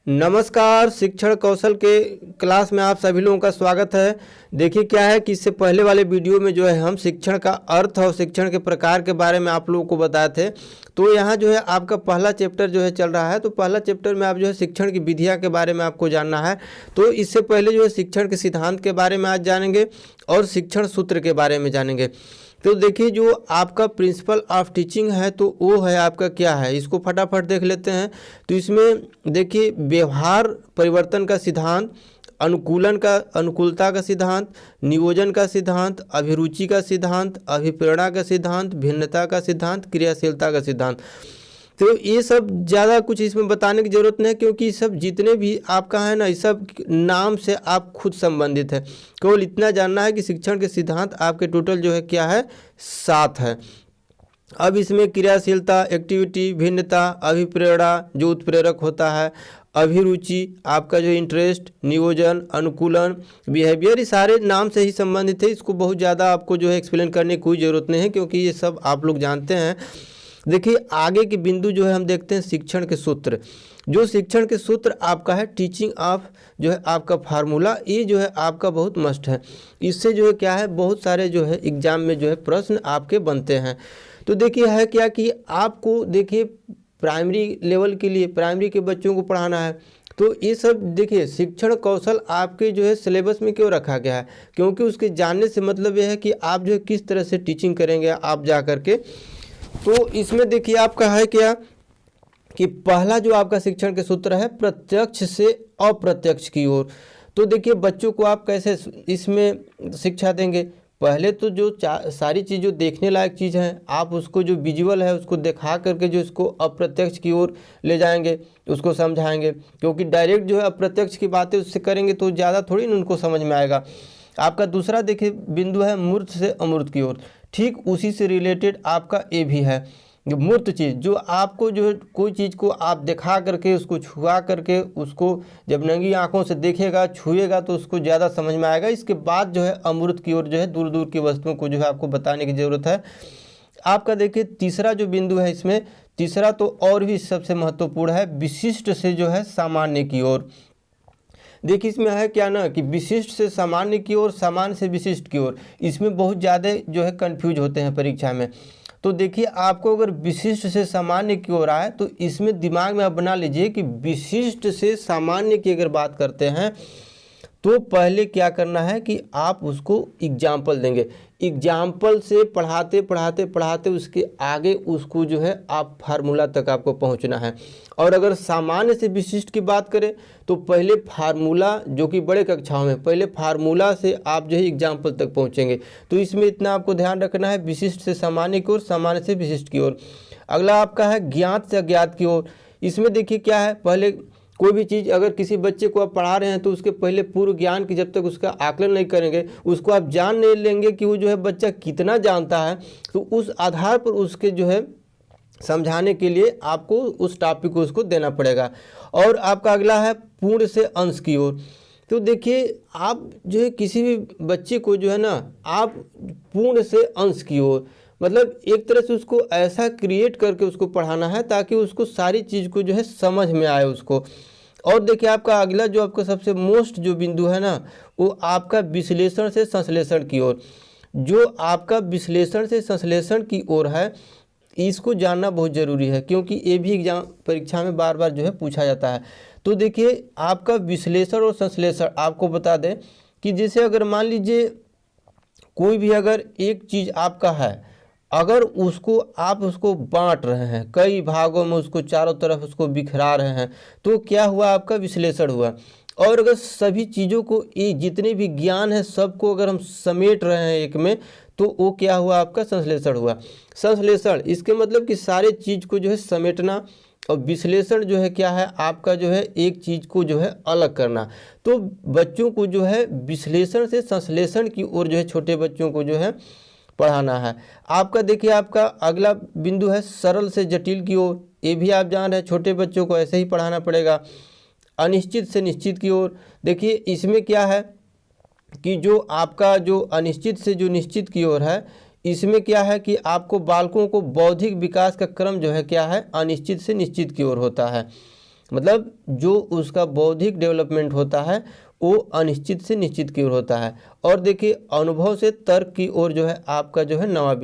नमस्कार। शिक्षण कौशल के क्लास में आप सभी लोगों का स्वागत है। देखिए क्या है कि इससे पहले वाले वीडियो में जो है हम शिक्षण का अर्थ और शिक्षण के प्रकार के बारे में आप लोगों को बताए थे। तो यहाँ जो है आपका पहला चैप्टर जो है चल रहा है। तो पहला चैप्टर में आप जो है शिक्षण की विधियाँ के बारे में आपको जानना है। तो इससे पहले जो है शिक्षण के सिद्धांत के बारे में आज जानेंगे और शिक्षण सूत्र के बारे में जानेंगे। तो देखिए जो आपका प्रिंसिपल ऑफ टीचिंग है तो वो है आपका क्या है, इसको फटाफट देख लेते हैं। तो इसमें देखिए व्यवहार परिवर्तन का सिद्धांत, अनुकूलता का सिद्धांत, नियोजन का सिद्धांत, अभिरुचि का सिद्धांत, अभिप्रेरणा का सिद्धांत, भिन्नता का सिद्धांत, क्रियाशीलता का सिद्धांत। तो ये सब ज़्यादा कुछ इसमें बताने की ज़रूरत नहीं है, क्योंकि ये सब जितने भी आपका है ना, ये सब नाम से आप खुद संबंधित है। केवल इतना जानना है कि शिक्षण के सिद्धांत आपके टोटल जो है क्या है, 7 है। अब इसमें क्रियाशीलता, एक्टिविटी, भिन्नता, अभिप्रेरणा जो उत्प्रेरक होता है, अभिरुचि आपका जो इंटरेस्ट, नियोजन, अनुकूलन, बिहेवियर, ये सारे नाम से ही संबंधित है। इसको बहुत ज़्यादा आपको जो है एक्सप्लेन करने की कोई ज़रूरत नहीं है, क्योंकि ये सब आप लोग जानते हैं। देखिए आगे के बिंदु जो है हम देखते हैं शिक्षण के सूत्र। जो शिक्षण के सूत्र आपका है टीचिंग ऑफ जो है आपका फार्मूला, ये जो है आपका बहुत मस्ट है। इससे जो है क्या है, बहुत सारे जो है एग्जाम में जो है प्रश्न आपके बनते हैं। तो देखिए है क्या कि आपको देखिए प्राइमरी लेवल के लिए प्राइमरी के बच्चों को पढ़ाना है। तो ये सब देखिए शिक्षण कौशल आपके जो है सिलेबस में क्यों रखा गया है, क्योंकि उसके जानने से मतलब यह है कि आप जो है किस तरह से टीचिंग करेंगे आप जा करके। तो इसमें देखिए आपका है क्या कि पहला जो आपका शिक्षण के सूत्र है प्रत्यक्ष से अप्रत्यक्ष की ओर। तो देखिए बच्चों को आप कैसे इसमें शिक्षा देंगे। पहले तो जो सारी चीज़ जो देखने लायक चीज़ है आप उसको जो विजुअल है उसको दिखा करके जो इसको अप्रत्यक्ष की ओर ले जाएंगे, उसको समझाएंगे। क्योंकि डायरेक्ट जो है अप्रत्यक्ष की बातें उससे करेंगे तो ज़्यादा थोड़ी ना उनको समझ में आएगा। आपका दूसरा देखिए बिंदु है मूर्त से अमूर्त की ओर। ठीक उसी से रिलेटेड आपका ये भी है, मूर्त चीज़ जो आपको जो है कोई चीज़ को आप दिखा करके उसको छुआ करके उसको जब नंगी आंखों से देखेगा छुएगा तो उसको ज़्यादा समझ में आएगा। इसके बाद जो है अमूर्त की ओर जो है दूर दूर की वस्तुओं को जो है आपको बताने की ज़रूरत है। आपका देखिए तीसरा जो बिंदु है इसमें, तीसरा तो और भी सबसे महत्वपूर्ण है, विशिष्ट से जो है सामान्य की ओर। देखिए इसमें है क्या ना कि विशिष्ट से सामान्य की ओर, सामान्य से विशिष्ट की ओर, इसमें बहुत ज़्यादा जो है कंफ्यूज होते हैं परीक्षा में। तो देखिए आपको अगर विशिष्ट से सामान्य की ओर आए तो इसमें दिमाग में आप बना लीजिए कि विशिष्ट से सामान्य की अगर बात करते हैं तो पहले क्या करना है कि आप उसको एग्जाम्पल देंगे। एग्जाम्पल से पढ़ाते पढ़ाते पढ़ाते उसके आगे उसको जो है आप फार्मूला तक आपको पहुंचना है। और अगर सामान्य से विशिष्ट की बात करें तो पहले फार्मूला, जो कि बड़े कक्षाओं में पहले फार्मूला से आप जो है एग्जाम्पल तक पहुंचेंगे। तो इसमें इतना आपको ध्यान रखना है, विशिष्ट से सामान्य की ओर, सामान्य से विशिष्ट की ओर। अगला आपका है ज्ञात से अज्ञात की ओर। इसमें देखिए क्या है, पहले कोई भी चीज़ अगर किसी बच्चे को आप पढ़ा रहे हैं तो उसके पहले पूर्व ज्ञान की जब तक उसका आकलन नहीं करेंगे, उसको आप जान नहीं लेंगे कि वो जो है बच्चा कितना जानता है, तो उस आधार पर उसके जो है समझाने के लिए आपको उस टॉपिक को उसको देना पड़ेगा। और आपका अगला है पूर्ण से अंश की ओर। तो देखिए आप जो है किसी भी बच्चे को जो है ना आप पूर्ण से अंश की ओर, मतलब एक तरह से उसको ऐसा क्रिएट करके उसको पढ़ाना है ताकि उसको सारी चीज़ को जो है समझ में आए उसको। और देखिए आपका अगला जो आपका सबसे मोस्ट जो बिंदु है ना, वो आपका विश्लेषण से संश्लेषण की ओर। जो आपका विश्लेषण से संश्लेषण की ओर है इसको जानना बहुत ज़रूरी है, क्योंकि ये भी एग्जाम परीक्षा में बार बार जो है पूछा जाता है। तो देखिए आपका विश्लेषण और संश्लेषण आपको बता दें कि जैसे अगर मान लीजिए कोई भी अगर एक चीज़ आपका है, अगर उसको आप उसको बांट रहे हैं कई भागों में, उसको चारों तरफ उसको बिखरा रहे हैं, तो क्या हुआ, आपका विश्लेषण हुआ। और अगर सभी चीज़ों को, ये जितने भी ज्ञान है सबको अगर हम समेट रहे हैं एक में, तो वो क्या हुआ, आपका संश्लेषण हुआ। संश्लेषण इसके मतलब कि सारे चीज़ को जो है समेटना, और विश्लेषण जो है क्या है, आपका जो है एक चीज़ को जो है अलग करना। तो बच्चों को जो है विश्लेषण से संश्लेषण की ओर जो है छोटे बच्चों को जो है पढ़ाना है। आपका देखिए आपका अगला बिंदु है सरल से जटिल की ओर। ये भी आप जान रहे हैं छोटे बच्चों को ऐसे ही पढ़ाना पड़ेगा। अनिश्चित से निश्चित की ओर, देखिए इसमें क्या है कि जो आपका जो अनिश्चित से जो निश्चित की ओर है, इसमें क्या है कि आपको बालकों को बौद्धिक विकास का क्रम जो है क्या है, अनिश्चित से निश्चित की ओर होता है। मतलब जो उसका बौद्धिक डेवलपमेंट होता है वो अनिश्चित से निश्चित की ओर होता है। और देखिए अनुभव से तर्क की ओर जो है आपका जो है नवा